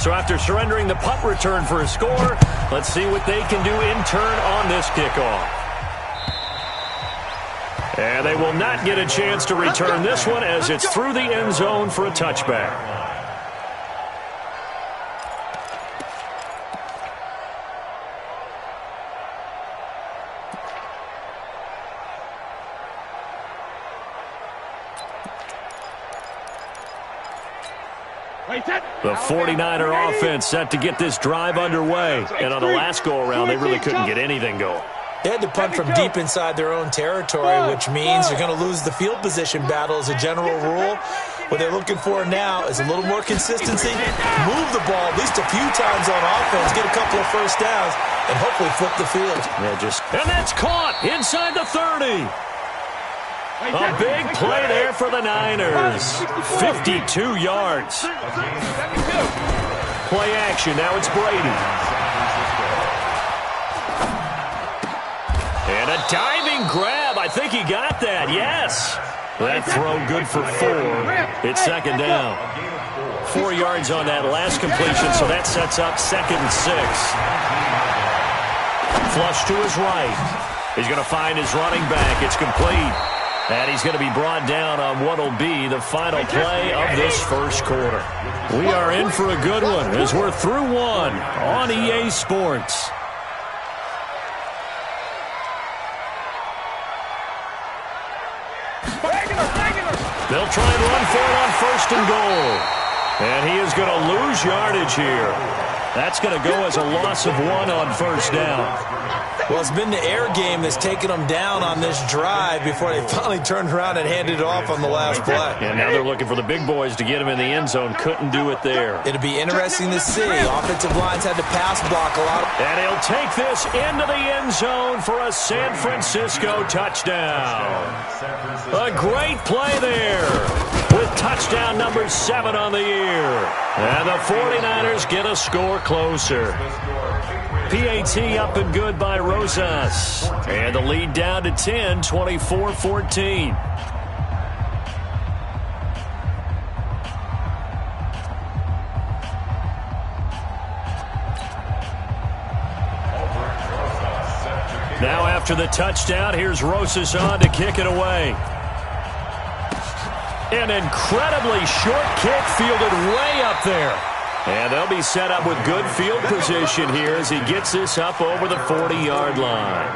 So after surrendering the punt return for a score, let's see what they can do in turn on this kickoff. And they will not get a chance to return this one as it's through the end zone for a touchback. The 49er offense set to get this drive underway. And on the last go-around, they really couldn't get anything going. They had to punt from deep inside their own territory, which means you're going to lose the field position battle as a general rule. What they're looking for now is a little more consistency, move the ball at least a few times on offense, get a couple of first downs, and hopefully flip the field. And that's caught inside the 30. A big play there for the Niners. 52 yards. Play action. Now it's Brady. And a diving grab. I think he got that. Yes. That throw good for 4. It's second down. 4 yards on that last completion, so that sets up 2nd and 6. Flush to his right. He's going to find his running back. It's complete. And he's going to be brought down on what will be the final play of this first quarter. We are in for a good one as we're through one on EA Sports. They'll try and run for it on 1st and goal. And he is going to lose yardage here. That's going to go as a loss of 1 on 1st down. Well, it's been the air game that's taken them down on this drive before they finally turned around and handed it off on the last play. And now they're looking for the big boys to get him in the end zone. Couldn't do it there. It'll be interesting to see. Offensive lines had to pass block a lot. And he'll take this into the end zone for a San Francisco touchdown. A great play there with touchdown number 7 on the year. And the 49ers get a score closer. PAT up and good by Rosas. And the lead down to 10, 24-14. Now after the touchdown, here's Rosas on to kick it away. An incredibly short kick fielded way up there. And they'll be set up with good field position here as he gets this up over the 40-yard line.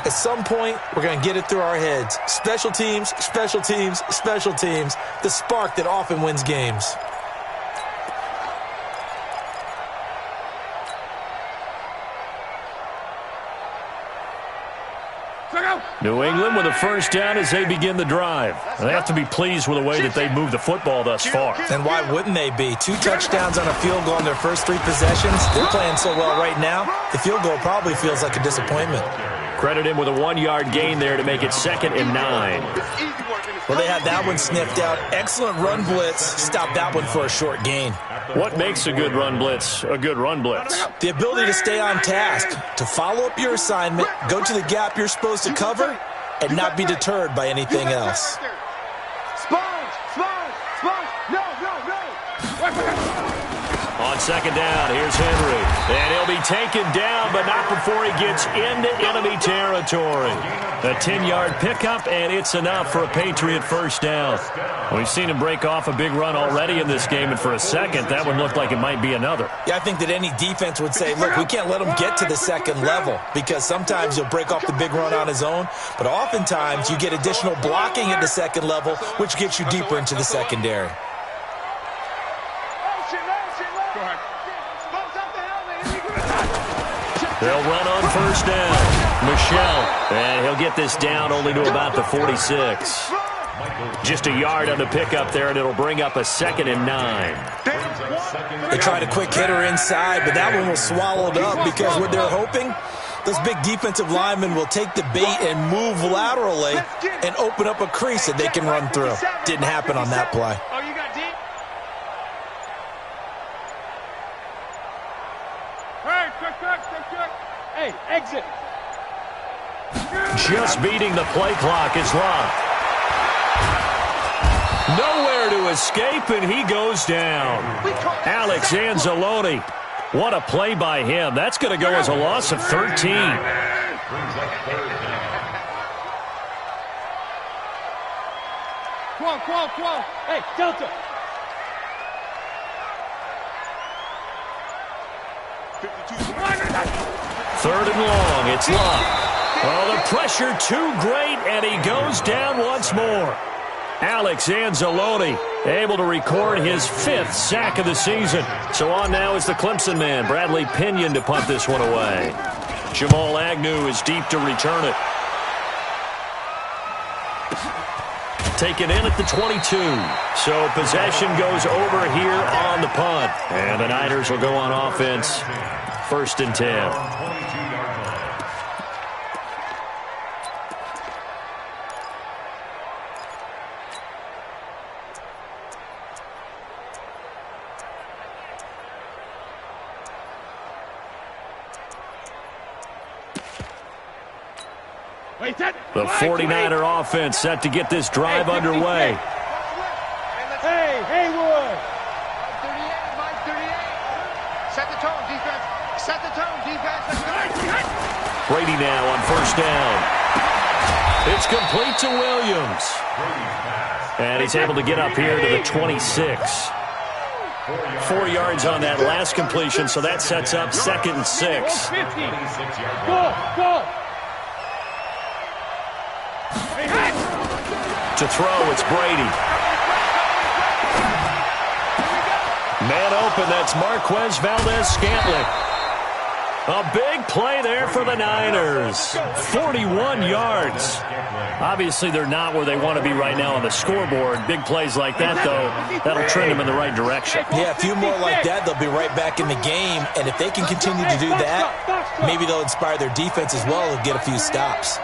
At some point, we're going to get it through our heads. Special teams, special teams, special teams. The spark that often wins games. New England with a first down as they begin the drive. And they have to be pleased with the way that they've moved the football thus far. And why wouldn't they be? 2 touchdowns on a field goal in their first 3 possessions. They're playing so well right now, the field goal probably feels like a disappointment. Credit him with a 1-yard gain there to make it 2nd and 9. Well, they had that one sniffed out. Excellent run blitz. Stop that one for a short gain. What makes a good run blitz a good run blitz? The ability to stay on task, to follow up your assignment, go to the gap you're supposed to cover, and not be deterred by anything else. On 2nd down, here's Henry. And he'll be taken down, but not before he gets into enemy territory. A 10-yard pickup, and it's enough for a Patriot first down. We've seen him break off a big run already in this game, and for a second, that one looked like it might be another. Yeah, I think that any defense would say, look, we can't let him get to the 2nd level, because sometimes he'll break off the big run on his own, but oftentimes you get additional blocking at the 2nd level, which gets you deeper into the secondary. They'll run on first down. Michelle, and he'll get this down only to about the 46. Just a yard on the pickup there, and it'll bring up a 2nd and 9. They tried a quick hitter inside, but that one was swallowed up because what they're hoping, those big defensive linemen will take the bait and move laterally and open up a crease that they can run through. Didn't happen on that play. Hey, exit. Just beating the play clock is Love. Nowhere to escape, and he goes down. Alex Anzalone. What a play by him. That's going to go as a loss of 13. Come on. Hey, Delta. Third and long. It's Love. Oh, the pressure too great, and he goes down once more. Alex Anzalone able to record his 5th sack of the season. So on now is the Clemson man, Bradley Pinion, to punt this one away. Jamal Agnew is deep to return it. Taken in at the 22. So possession goes over here on the punt. And the Niners will go on offense. 1st and 10. The 49er offense set to get this drive underway. Hey, Haywood. 38. Set the tone, defense. Set the tone, defense. Brady now on 1st down. It's complete to Williams. And he's able to get up here to the 26. 4 yards on that last completion, so that sets up 2nd and 6. Go. To throw, it's Brady. Man open, that's Marquez Valdez-Scantling. A big play there for the Niners. 41 yards. Obviously, they're not where they want to be right now on the scoreboard. Big plays like that, though, that'll trend them in the right direction. Yeah, a few more like that, they'll be right back in the game. And if they can continue to do that, maybe they'll inspire their defense as well and get a few stops.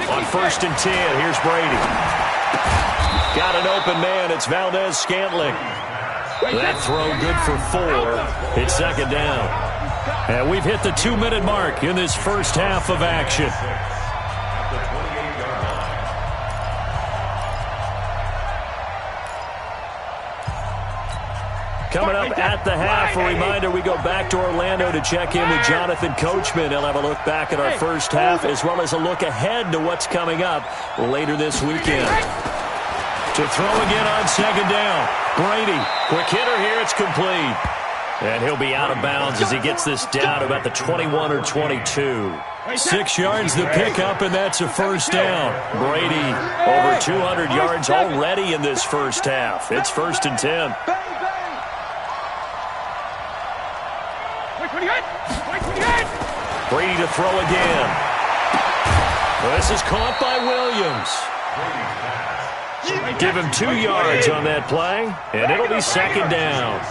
On 1st and 10, here's Brady. Got an open man. It's Valdez-Scantling. That throw good for 4. It's 2nd down. And we've hit the 2-minute mark in this first half of action. Coming up at the half, a reminder, we go back to Orlando to check in with Jonathan Coachman. He'll have a look back at our first half as well as a look ahead to what's coming up later this weekend. To throw again on 2nd down. Brady, quick hitter here, it's complete. And he'll be out of bounds as he gets this down to about the 21 or 22. 6 yards to pick up, and that's a 1st down. Brady over 200 yards already in this first half. It's 1st and 10. Brady to throw again. This is caught by Williams. Give him 2 yards on that play, and it'll be 2nd down.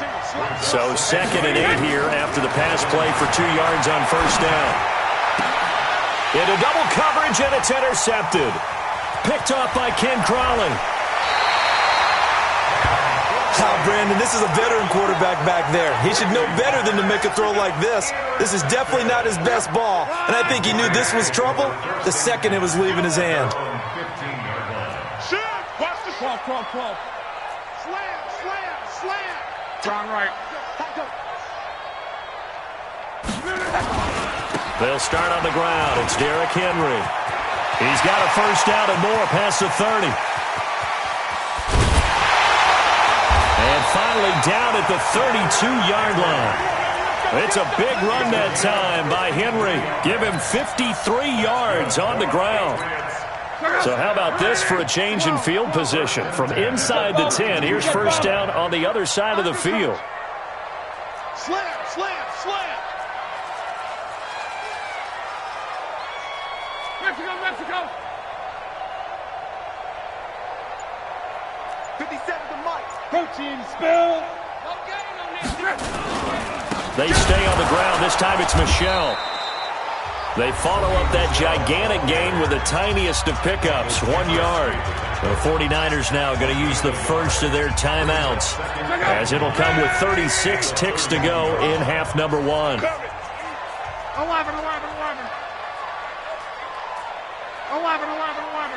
So 2nd and 8 here after the pass play for 2 yards on 1st down. Into double coverage, and it's intercepted. Picked off by Ken Crawley. Brandon, this is a veteran quarterback back there. He should know better than to make a throw like this. This is definitely not his best ball, and I think he knew this was trouble the second it was leaving his hand. Slam. Down right. They'll start on the ground. It's Derrick Henry. He's got a 1st down and more past the 30. And finally down at the 32-yard line. It's a big run that time by Henry. Give him 53 yards on the ground. So how about this for a change in field position? From inside the 10, here's 1st down on the other side of the field. Slam. Mexico. 57 to Mike. Protein spill. They stay on the ground. This time it's Michel. They follow up that gigantic gain with the tiniest of pickups, 1 yard. The 49ers now going to use the first of their timeouts as it'll come with 36 ticks to go in half number 1. 11. 11, 11, 11.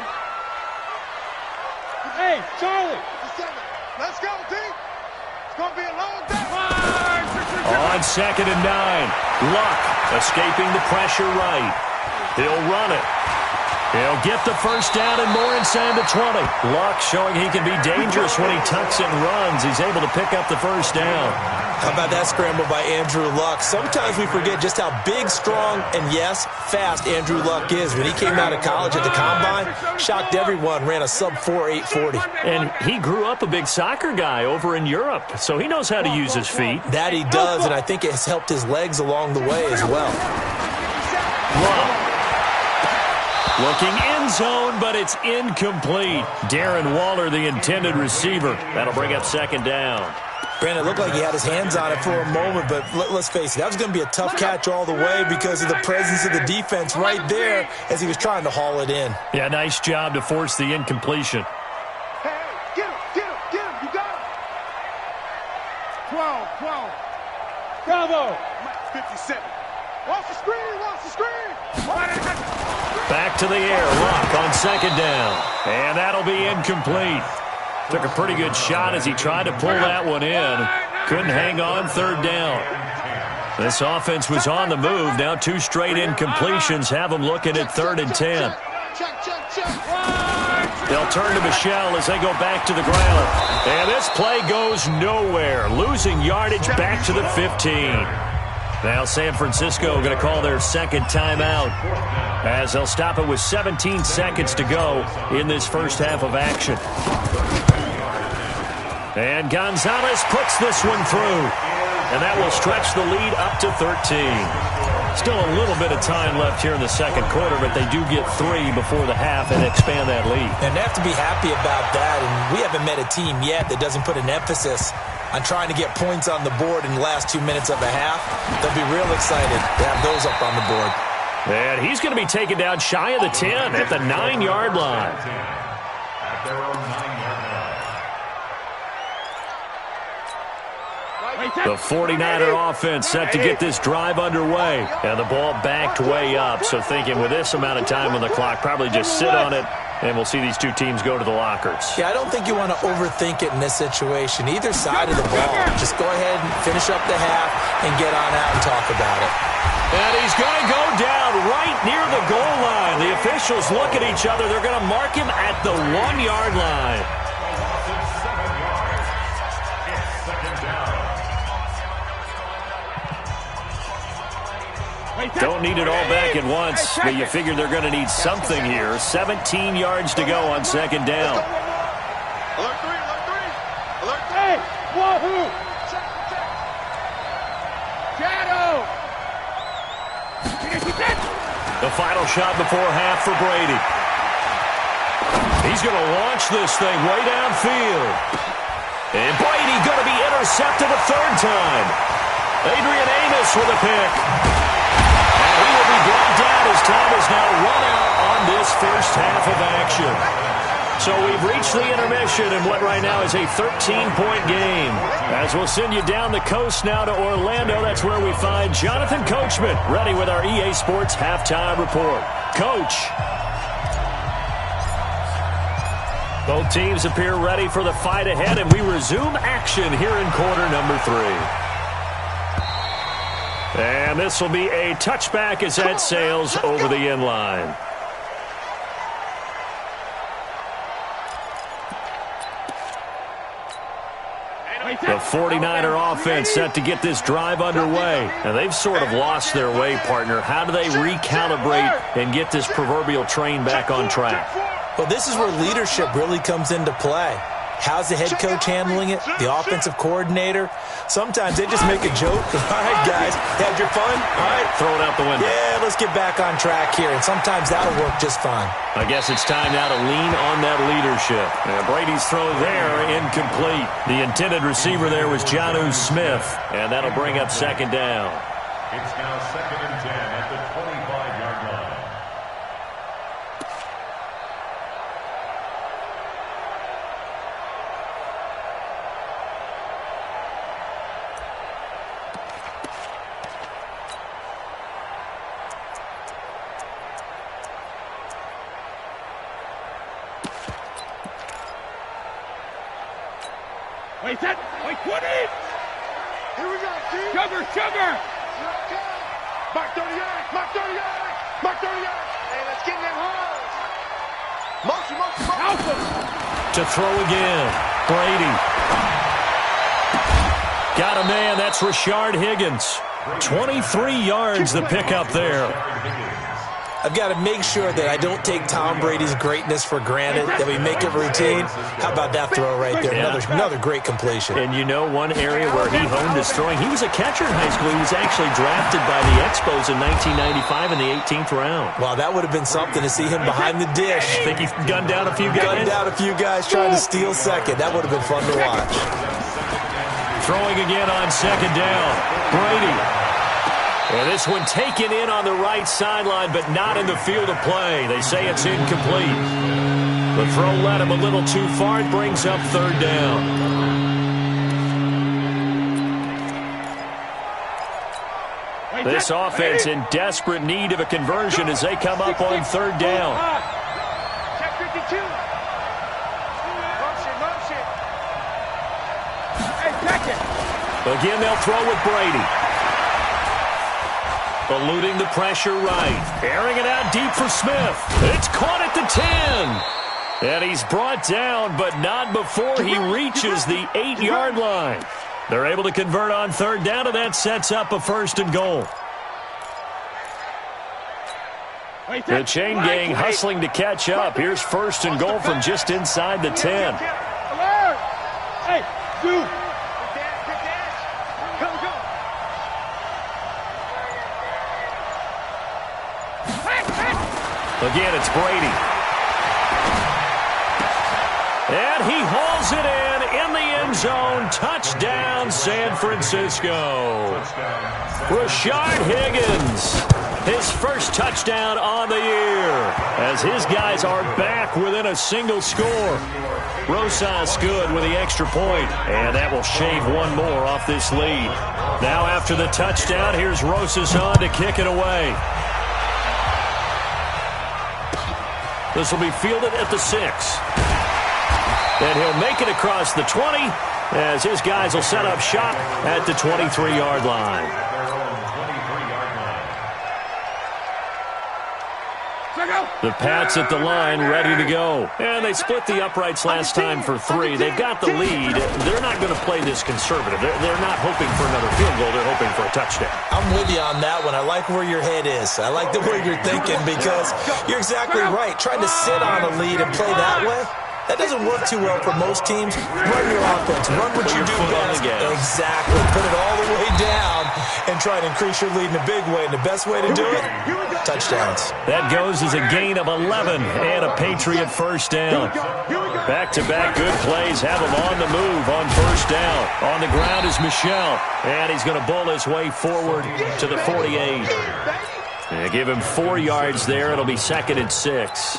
Hey, Charlie. Let's go, D. It's going to be a long day. On 2nd and 9. Luck escaping the pressure right. He'll run it. He'll get the first down and more inside the 20. Luck showing he can be dangerous when he tucks and runs. He's able to pick up the first down. How about that scramble by Andrew Luck? Sometimes we forget just how big, strong, and yes, fast Andrew Luck is. When he came out of college at the Combine, shocked everyone, ran a sub-4 840. And he grew up a big soccer guy over in Europe, so he knows how to use his feet. That he does, and I think it has helped his legs along the way as well. Luck. Looking end zone, but it's incomplete. Darren Waller, the intended receiver. That'll bring up 2nd down. Brandon, it looked like he had his hands on it for a moment, but let's face it, that was going to be a tough catch all the way because of the presence of the defense right there as he was trying to haul it in. Yeah, nice job to force the incompletion. Hey, get him, you got him. 12, 12. Bravo. 57. Watch the screen. Back to the air. Luck on 2nd down. And that'll be incomplete. Took a pretty good shot as he tried to pull that one in. Couldn't hang on 3rd down. This offense was on the move. Now 2 straight incompletions have them looking at 3rd and 10. They'll turn to Michelle as they go back to the ground. And this play goes nowhere. Losing yardage back to the 15. Now San Francisco going to call their 2nd timeout as they'll stop it with 17 seconds to go in this first half of action. And Gonzalez puts this one through. And that will stretch the lead up to 13. Still a little bit of time left here in the 2nd quarter, but they do get 3 before the half and expand that lead. And they have to be happy about that. And we haven't met a team yet that doesn't put an emphasis on trying to get points on the board in the last 2 minutes of a half. They'll be real excited to have those up on the board. And he's going to be taken down shy of the 10 at the 9-yard line. At their own 9-yard line. The 49er offense set to get this drive underway. And the ball backed way up. So thinking with this amount of time on the clock, probably just sit on it. And we'll see these 2 teams go to the lockers. Yeah, I don't think you want to overthink it in this situation. Either side of the ball. Just go ahead and finish up the half and get on out and talk about it. And he's going to go down right near the goal line. The officials look at each other. They're going to mark him at the 1-yard line. Don't need it all back at once, but you figure they're going to need something here. 17 yards to go on 2nd down. Alert 3, alert 3. Alert 3. Hey, wahoo. Shadow. The final shot before half for Brady. He's going to launch this thing way downfield. And Brady going to be intercepted a 3rd time. Adrian Amos with a pick. And he will be brought down as time is now run out on this first half of action. So we've reached the intermission in what right now is a 13-point game. As we'll send you down the coast now to Orlando, that's where we find Jonathan Coachman ready with our EA Sports Halftime Report. Coach. Both teams appear ready for the fight ahead, and we resume action here in quarter number 3. And this will be a touchback as that sails over the end line. The 49er offense set to get this drive underway. And they've sort of lost their way, partner. How do they recalibrate and get this proverbial train back on track? Well, this is where leadership really comes into play. How's the head coach handling it? The offensive coordinator? Sometimes they just make a joke. All right, guys, had your fun? All right. Throw it out the window. Yeah, let's get back on track here. And sometimes that'll work just fine. I guess it's time now to lean on that leadership. And Brady's throw there, incomplete. The intended receiver there was Jonnu Smith. And that'll bring up 2nd down. It's now 2nd and 10 at the 25-yard line. Wait, set. Wait, 20. Here we go, Steve. Sugar. Mark 38. Mark 38. Mark 38. Hey, let's get in them holes. Motion. Alpha. To throw again. Brady. Got a man. That's Rashard Higgins. 23 yards the pickup there. I've got to make sure that I don't take Tom Brady's greatness for granted, that we make it routine. How about that throw right there? Yeah. Another great completion. And you know one area where he honed his throwing, he was a catcher in high school. He was actually drafted by the Expos in 1995 in the 18th round. Wow, that would have been something to see him behind the dish. Think he gunned down a few guys? Gunned down a few guys trying to steal second. That would have been fun to watch. Throwing again on second down. Brady. And this one taken in on the right sideline, but not in the field of play. They say it's incomplete. The throw led him a little too far. It brings up third down. This offense in desperate need of a conversion as they come up on third down. Check 52. Motion. Hey, check it. Again, they'll throw with Brady. Eluding the pressure right. Airing it out deep for Smith. It's caught at the 10. And he's brought down, but not before he reaches the 8-yard line. They're able to convert on third down, and that sets up a first and goal. The chain gang hustling to catch up. Here's first and goal from just inside the 10. Alert. Hey, dude. Good dash. Go. Again, it's Brady. And he hauls it in the end zone. Touchdown, San Francisco. Rashard Higgins, his first touchdown on the year, as his guys are back within a single score. Rosas good with the extra point, and that will shave one more off this lead. Now after the touchdown, here's Rosas on to kick it away. This will be fielded at the 6. And he'll make it across the 20 as his guys will set up shop at the 23-yard line. The Pats at the line, ready to go. And they split the uprights last time for 3. They've got the lead. They're not going to play this conservative. They're not hoping for another field goal. They're hoping for a touchdown. I'm with you on that one. I like where your head is. I like the way you're thinking, because you're exactly right. Trying to sit on a lead and play that way, that doesn't work too well for most teams. Run your offense. Run what you do best. Exactly. Put it all the way down and try to increase your lead in a big way. And the best way to do it, touchdowns. That goes as a gain of 11 and a Patriot first down. Back-to-back good plays have him on the move on first down. On the ground is Michel, and he's going to bull his way forward to the 48. And give him 4 yards there. It'll be 2nd and 6.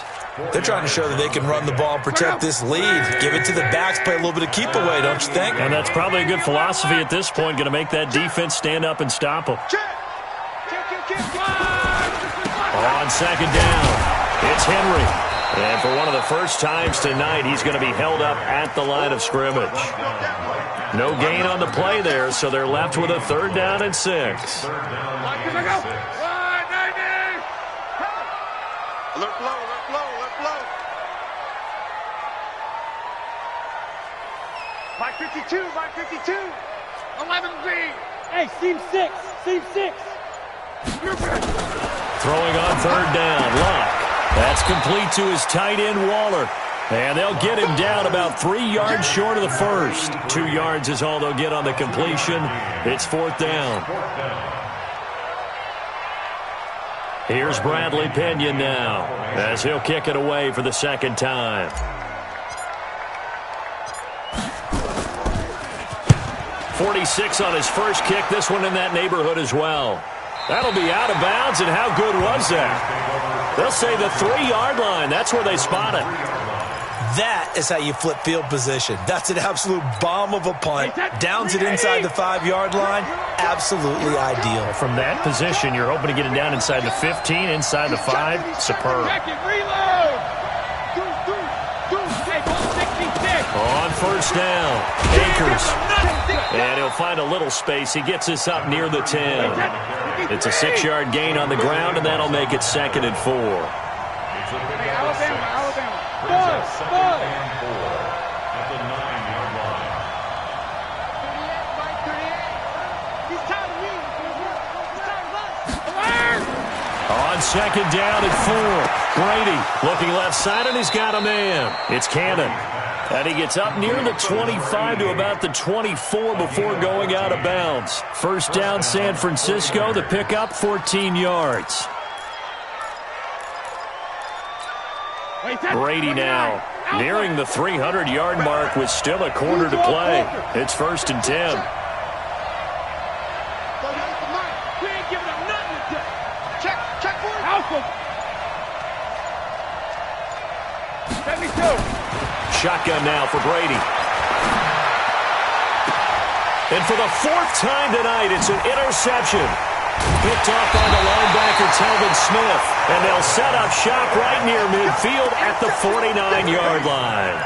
They're trying to show that they can run the ball and protect this lead. Give it to the backs, play a little bit of keep away, don't you think? And that's probably a good philosophy at this point, going to make that defense stand up and stop them. On second down, it's Henry. And for one of the first times tonight, he's going to be held up at the line of scrimmage. No gain on the play there, so they're left with a 3rd down and 6. Alert blow. Mike 52. 11B. Hey, seam 6. Throwing on 3rd down, Locke. That's complete to his tight end, Waller. And they'll get him down about 3 yards short of the first. 2 yards is all they'll get on the completion. It's 4th down. Here's Bradley Pinion now, as he'll kick it away for the 2nd time. 46 on his first kick. This one in that neighborhood as well. That'll be out of bounds, and how good was that? They'll say the 3-yard line. That's where they spot it. That is how you flip field position. That's an absolute bomb of a punt. Downs it inside the 5-yard line. Absolutely ideal. From that position, you're hoping to get it down inside the 15, inside the 5. Superb. Check it, reload. Hey, ball 66. On first down, Akers. And he'll find a little space. He gets this up near the 10. It's a 6-yard gain on the ground, and that'll make it 2nd and 4. Alabama. Bud. At the 9-yard line. He's tired of you. He's tired of us. On 2nd down and 4. Brady looking left side, and he's got a man. It's Cannon. And he gets up near the 25 to about the 24 before going out of bounds. First down, San Francisco. The pickup, 14 yards. Brady now nearing the 300-yard mark with still a quarter to play. It's 1st and 10. We ain't giving up nothing today. Check for it. Alpha. 72. Shotgun now for Brady. And for the 4th time tonight, it's an interception. Picked off by the linebacker, Telvin Smith. And they'll set up shop right near midfield at the 49-yard line.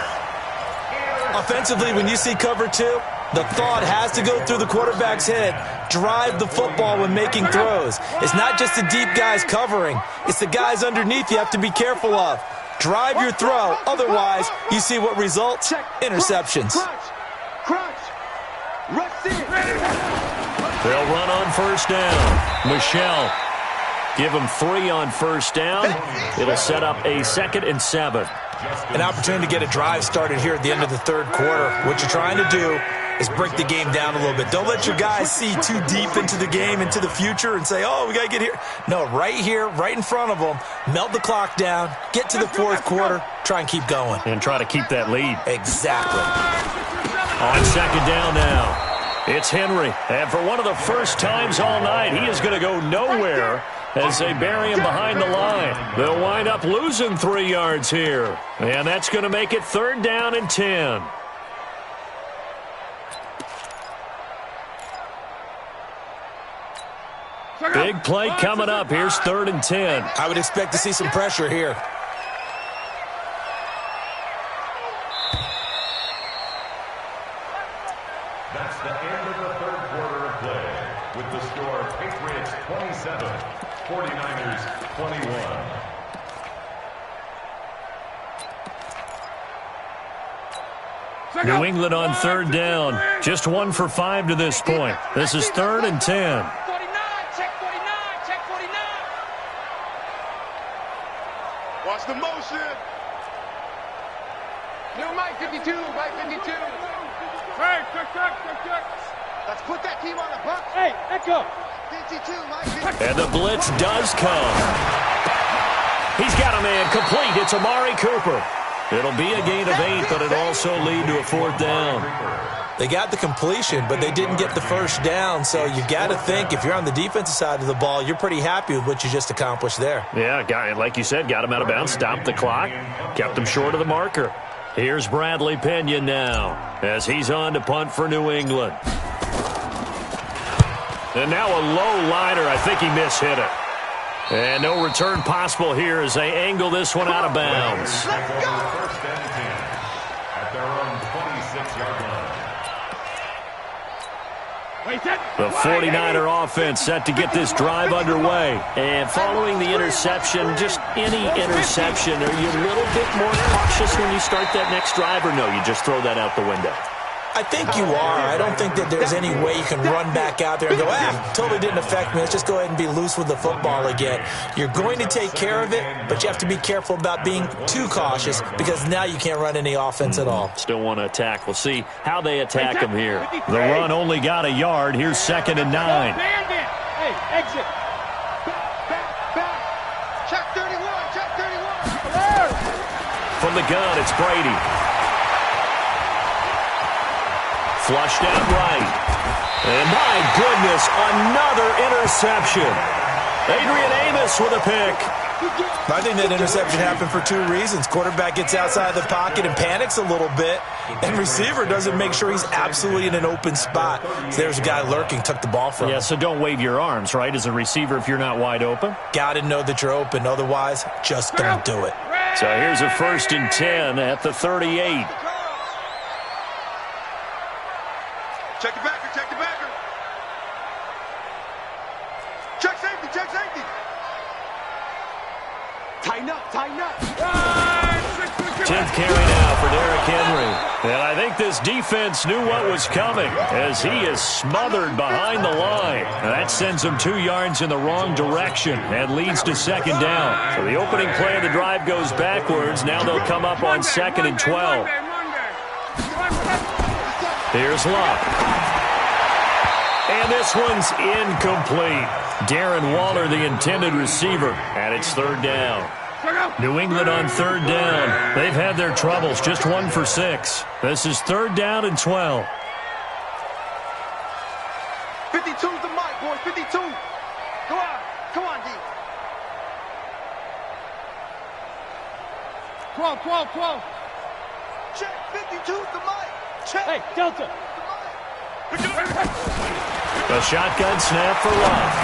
Offensively, when you see cover 2, the thought has to go through the quarterback's head. Drive the football when making throws. It's not just the deep guys covering. It's the guys underneath you have to be careful of. Drive your throw. Otherwise, you see what results? Interceptions. Crunch. Rush in. They'll run on first down. Michelle. Give them 3 on first down. It'll set up a 2nd and 7. An opportunity to get a drive started here at the end of the 3rd quarter. What you're trying to do is break the game down a little bit. Don't let your guys see too deep into the game, into the future, and say, oh, we got to get here. No, right here, right in front of them, melt the clock down, get to the 4th quarter, try and keep going. And try to keep that lead. Exactly. On 2nd down now. It's Henry. And for one of the first times all night, he is going to go nowhere as they bury him behind the line. They'll wind up losing 3 yards here. And that's going to make it 3rd down and 10. Big play coming up. Here's 3rd and 10. I would expect to see some pressure here. That's the end of the 3rd quarter of play. With the score, Patriots 27, 49ers 21. New England on 3rd down. Just 1 for 5 to this point. This is 3rd and 10. 49. Check 49. Check 49. Watch the motion. New Mike 52. Mike 52. Hey, check. Let's put that team on the bus. Hey, echo. 52, Mike 52. And the blitz does come. He's got a man complete. It's Amari Cooper. It'll be a gain of 8, but it'll also lead to a 4th down. They got the completion, but they didn't get the first down, so you got to think if you're on the defensive side of the ball, you're pretty happy with what you just accomplished there. Yeah, like you said, got him out of bounds, stopped the clock, kept him short of the marker. Here's Bradley Pinion now as he's on to punt for New England. And now a low liner. I think he mishit it. And no return possible here as they angle this one out of bounds. First and 10 at their own 26-yard line. The 49er offense set to get this drive underway. And following the interception, just any interception, are you a little bit more cautious when you start that next drive, or no, you just throw that out the window? I think you are. I don't think that there's any way you can run back out there and go, totally didn't affect me. Let's just go ahead and be loose with the football again. You're going to take care of it, but you have to be careful about being too cautious because now you can't run any offense at all. Still want to attack. We'll see how they attack him here. The run only got a yard. Here's 2nd and 9. Hey, exit. Back. Check 31. Check 31. Alert. From the gun, it's Brady. Flushed out right. And my goodness, another interception. Adrian Amos with a pick. I think that interception happened for 2 reasons. Quarterback gets outside the pocket and panics a little bit, and receiver doesn't make sure he's absolutely in an open spot. So there's a guy lurking, took the ball from him. Yeah, so don't wave your arms, right, as a receiver if you're not wide open. Got to know that you're open. Otherwise, just don't do it. So here's a 1st and 10 at the 38. Check the backer, check the backer. Check safety, check safety. Tighten up, tighten up. 10th carry now for Derrick Henry. And I think this defense knew what was coming as he is smothered behind the line. And that sends him 2 yards in the wrong direction and leads to 2nd down. So the opening play of the drive goes backwards. Now they'll come up on 2nd and 12. Here's Luck. And this one's incomplete. Darren Waller, the intended receiver, and it's 3rd down. New England on 3rd down. They've had their troubles, just 1 for 6. This is 3rd down and 12. 52's the mic, boys, 52. Go on, come on, D. 12. Check, 52's the mic. Check. Hey, Delta. The shotgun snap for Love.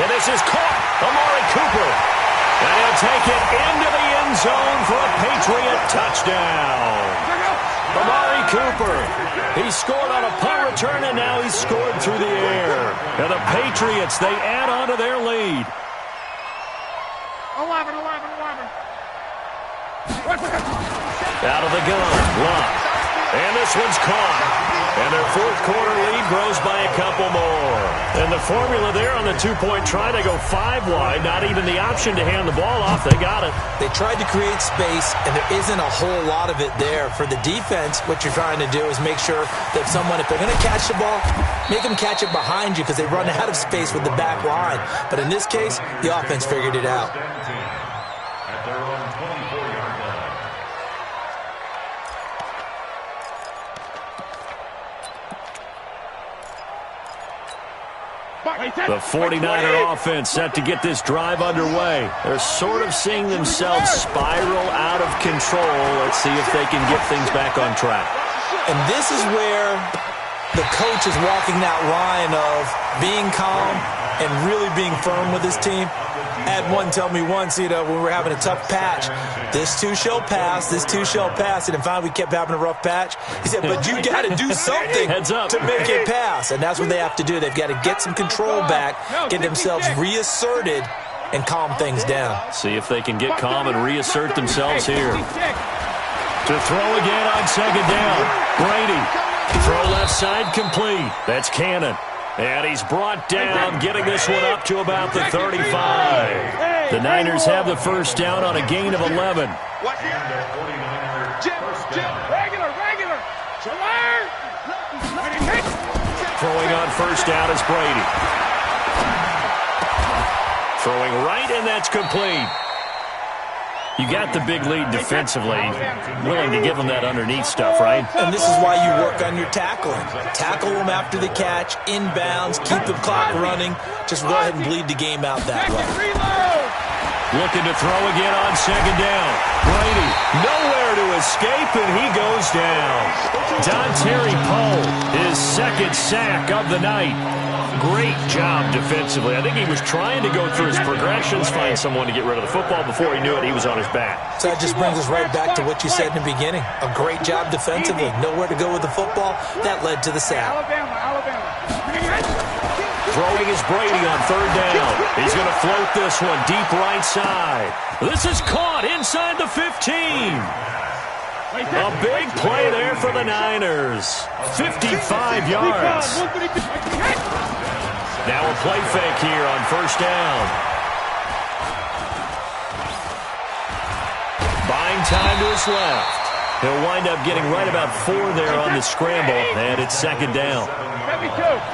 And this is caught. Amari Cooper. And he'll take it into the end zone for a Patriot touchdown. Amari Cooper. He scored on a punt return, and now he's scored through the air. And the Patriots, they add on to their lead. 11. Out of the gun, Love. And this one's caught. And their 4th quarter lead grows by a couple more. And the formula there on the 2-point try, they go 5 wide. Not even the option to hand the ball off. They got it. They tried to create space, and there isn't a whole lot of it there. For the defense, what you're trying to do is make sure that if they're going to catch the ball, make them catch it behind you because they run out of space with the back line. But in this case, the offense figured it out. At their own 24-yard line. The 49er offense set to get this drive underway. They're sort of seeing themselves spiral out of control. Let's see if they can get things back on track. And this is where the coach is walking that line of being calm and really being firm with his team. I had one tell me once, when we were having a tough patch, this too shall pass, this too shall pass. And finally we kept having a rough patch. He said, but you got to do something to make it pass. And that's what they have to do. They've got to get some control back, get themselves reasserted, and calm things down. See if they can get calm and reassert themselves here. To throw again on 2nd down. Brady. Throw left side complete. That's Cannon. And he's brought down, getting this one up to about the 35. The Niners have the 1st down on a gain of 11. Regular. Throwing on 1st down is Brady. Throwing right, and that's complete. You got the big lead defensively. Willing to give them that underneath stuff, right? And this is why you work on your tackling. Tackle them after the catch, inbounds, keep the clock running. Just go ahead and bleed the game out that way. Looking to throw again on 2nd down. Brady, nowhere to escape, and he goes down. Dontari Poe, his 2nd sack of the night. Great job defensively. I think he was trying to go through his progressions, find someone to get rid of the football. Before he knew it, he was on his back. So that just brings us right back to what you said in the beginning. A great job defensively. Nowhere to go with the football. That led to the sack. Alabama. Throwing is Brady on 3rd down. He's going to float this one deep right side. This is caught inside the 15. A big play there for the Niners. 55 yards. Now a play fake here on 1st down. Buying time to his left. He'll wind up getting right about 4 there on the scramble, and it's 2nd down. Go.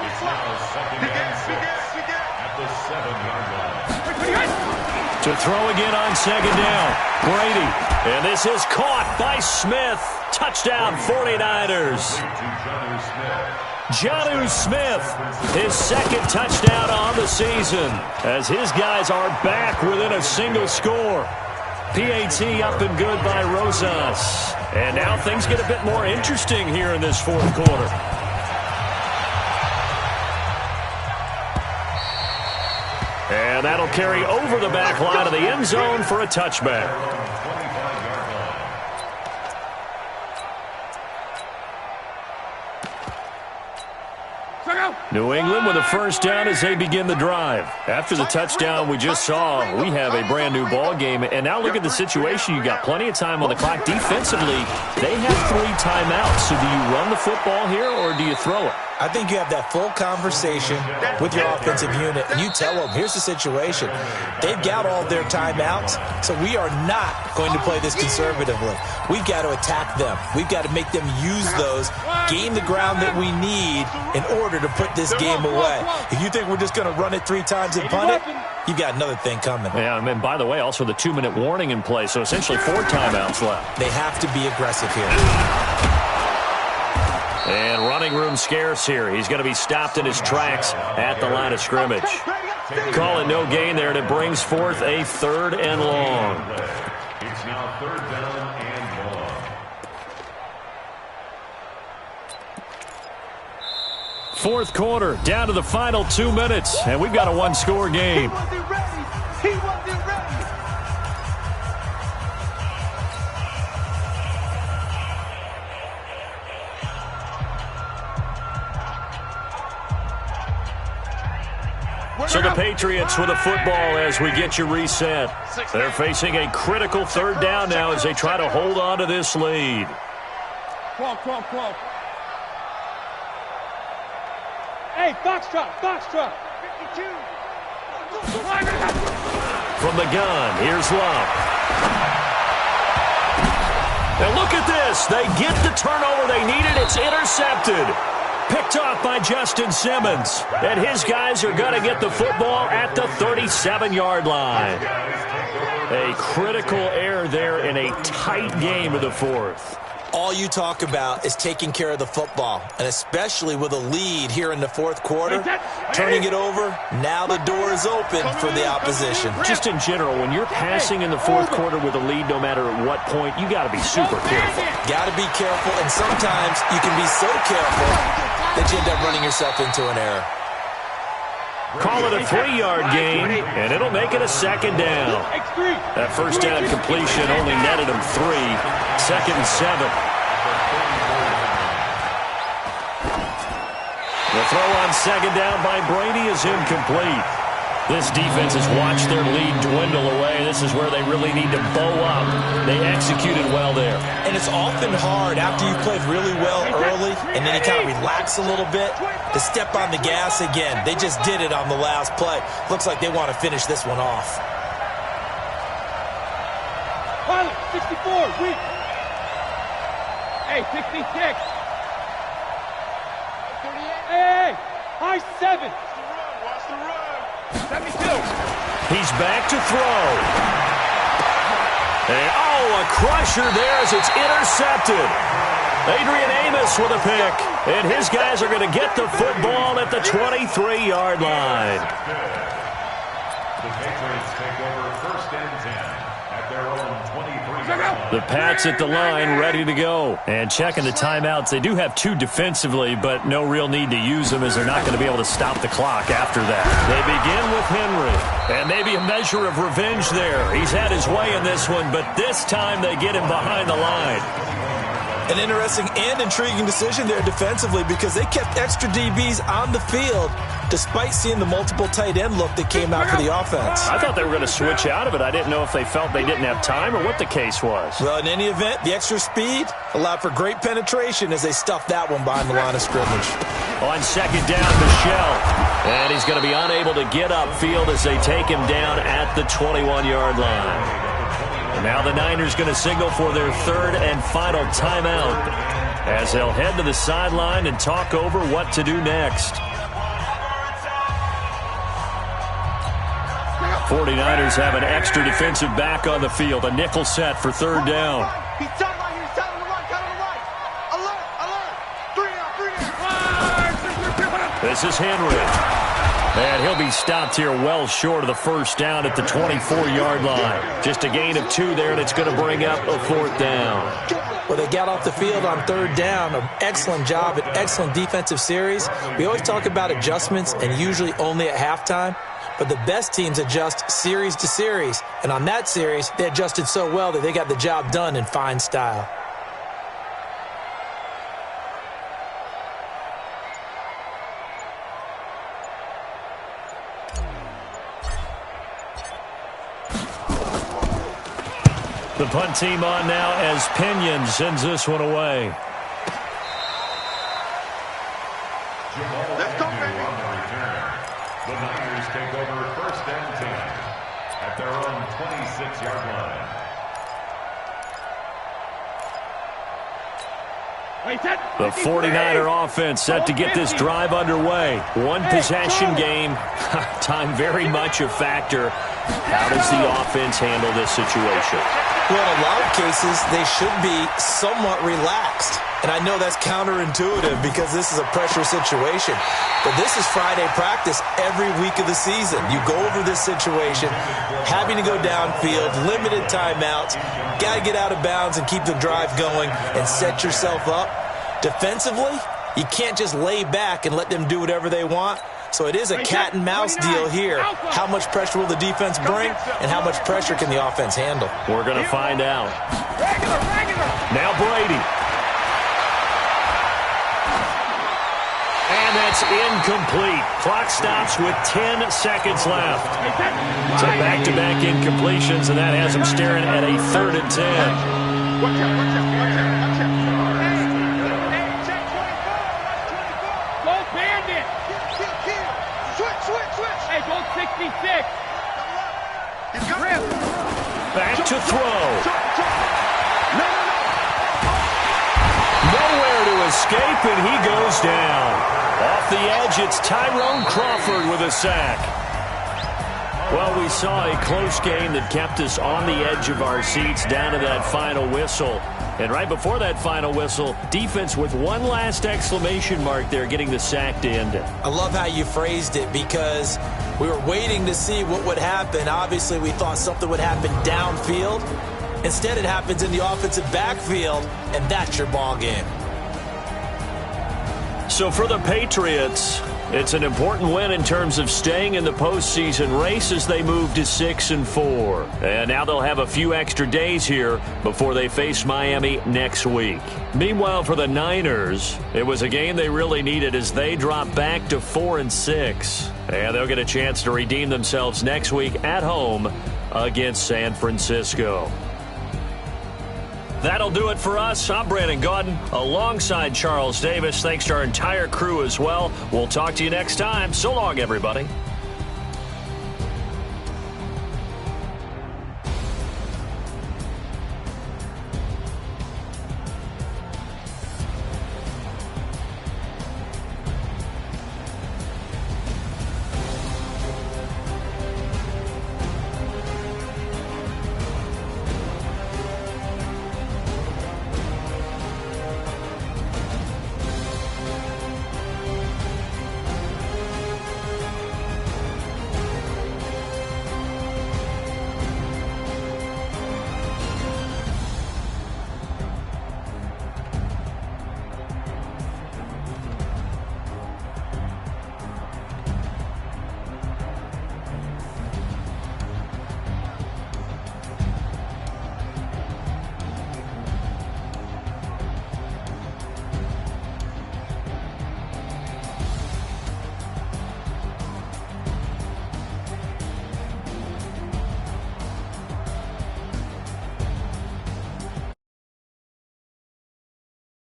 It's now 2nd and 6 at the 7-yard line. To throw again on 2nd down. Brady. And this is caught by Smith. Touchdown 49ers. Jonnu Smith, his 2nd touchdown on the season, as his guys are back within a single score. PAT up and good by Rosas. And now things get a bit more interesting here in this 4th quarter. And that'll carry over the back line of the end zone for a touchback. New England with a first down as they begin the drive. After the touchdown we just saw, we have a brand new ball game. And now look at the situation. You got plenty of time on the clock. Defensively, they have 3 timeouts. So do you run the football here or do you throw it? I think you have that full conversation with your offensive unit, and you tell them, here's the situation. They've got all their timeouts, so we are not going to play this conservatively. We've got to attack them. We've got to make them use those, gain the ground that we need in order to put this game away. If you think we're just going to run it 3 times and punt it, you've got another thing coming. Yeah, and by the way, also the 2-minute warning in play, so essentially 4 timeouts left. They have to be aggressive here. And running room scarce here. He's going to be stopped in his tracks at the line of scrimmage. Call it no gain there, and it brings forth a 3rd and long. It's now 3rd down and long. 4th quarter, down to the final 2 minutes, and we've got a 1-score game. He wasn't ready. He wasn't ready. So the Patriots with a football as we get you reset. They're facing a critical 3rd down now as they try to hold on to this lead. Come on. Hey, Foxtrot. 52. From the gun, here's Love. And look at this. They get the turnover they needed. It's intercepted. Picked off by Justin Simmons. And his guys are going to get the football at the 37-yard line. A critical error there in a tight game of the 4th. All you talk about is taking care of the football, and especially with a lead here in the 4th quarter, turning it over, now the door is open for the opposition. Just in general, when you're passing in the 4th quarter with a lead, no matter at what point, you got to be super careful. Got to be careful, and sometimes you can be so careful that you end up running yourself into an error. Call it a 3-yard gain, and it'll make it a 2nd down. That first down completion only netted him 3. 2nd and 7. The throw on 2nd down by Brady is incomplete. This defense has watched their lead dwindle away. This is where they really need to bow up. They executed well there. And it's often hard after you've played really well early and then you kind of relax a little bit to step on the gas again. They just did it on the last play. Looks like they want to finish this one off. Pilot, 64, weak. Hey, 66. Hey, high 7. Watch the run. 72. He's back to throw. And, a crusher there as it's intercepted. Adrian Amos with a pick. And his guys are going to get the football at the 23-yard line. The Patriots take over 1st and 10 at their own 23-yard line. The Pats at the line, ready to go. And checking the timeouts. They do have 2 defensively, but no real need to use them as they're not going to be able to stop the clock after that. They begin with Henry. And maybe a measure of revenge there. He's had his way in this one, but this time they get him behind the line. An interesting and intriguing decision there defensively because they kept extra DBs on the field despite seeing the multiple tight end look that came out for the offense. I thought they were going to switch out of it. I didn't know if they felt they didn't have time or what the case was. Well, in any event, the extra speed allowed for great penetration as they stuffed that one behind the line of scrimmage. On 2nd down, Michelle. And he's going to be unable to get upfield as they take him down at the 21-yard line. And now the Niners going to signal for their 3rd and final timeout as they'll head to the sideline and talk over what to do next. 49ers have an extra defensive back on the field. A nickel set for 3rd down. He's tight line here. He's tight on the right. Tight on the right. Alert. 3 out. This is Henry. And he'll be stopped here well short of the first down at the 24-yard line. Just a gain of 2 there, and it's going to bring up a 4th down. Well, they got off the field on 3rd down. An excellent job, an excellent defensive series. We always talk about adjustments and usually only at halftime. But the best teams adjust series to series. And on that series, they adjusted so well that they got the job done in fine style. The punt team on now as Pinion sends this one away. Let's go, baby. On the return, the Niners take over 1st and 10 at their own 26-yard line. The 49er offense set to get this drive underway. One possession game. Time very much a factor. How does the offense handle this situation? Well, in a lot of cases, they should be somewhat relaxed. And I know that's counterintuitive because this is a pressure situation. But this is Friday practice every week of the season. You go over this situation, having to go downfield, limited timeouts, got to get out of bounds and keep the drive going and set yourself up. Defensively, you can't just lay back and let them do whatever they want. So it is a cat and mouse deal here. How much pressure will the defense bring and how much pressure can the offense handle? We're going to find out. Now Brady. And that's incomplete. Clock stops with 10 seconds left. So back-to-back incompletions, and that has them staring at a 3rd and 10. Watch out, watch out, watch out, watch out. Go Bandit. Switch. Hey, go 66. Back to throw. Nowhere to escape, and he goes down. Off the edge, it's Tyrone Crawford with a sack. Well, we saw a close game that kept us on the edge of our seats down to that final whistle. And right before that final whistle, defense with one last exclamation mark there, getting the sack to end it. I love how you phrased it because we were waiting to see what would happen. Obviously, we thought something would happen downfield. Instead, it happens in the offensive backfield, and that's your ball game. So for the Patriots, it's an important win in terms of staying in the postseason race as they move to 6-4. And now they'll have a few extra days here before they face Miami next week. Meanwhile, for the Niners, it was a game they really needed as they drop back to 4-6. And they'll get a chance to redeem themselves next week at home against San Francisco. That'll do it for us. I'm Brandon Gaudin alongside Charles Davis. Thanks to our entire crew as well. We'll talk to you next time. So long, everybody.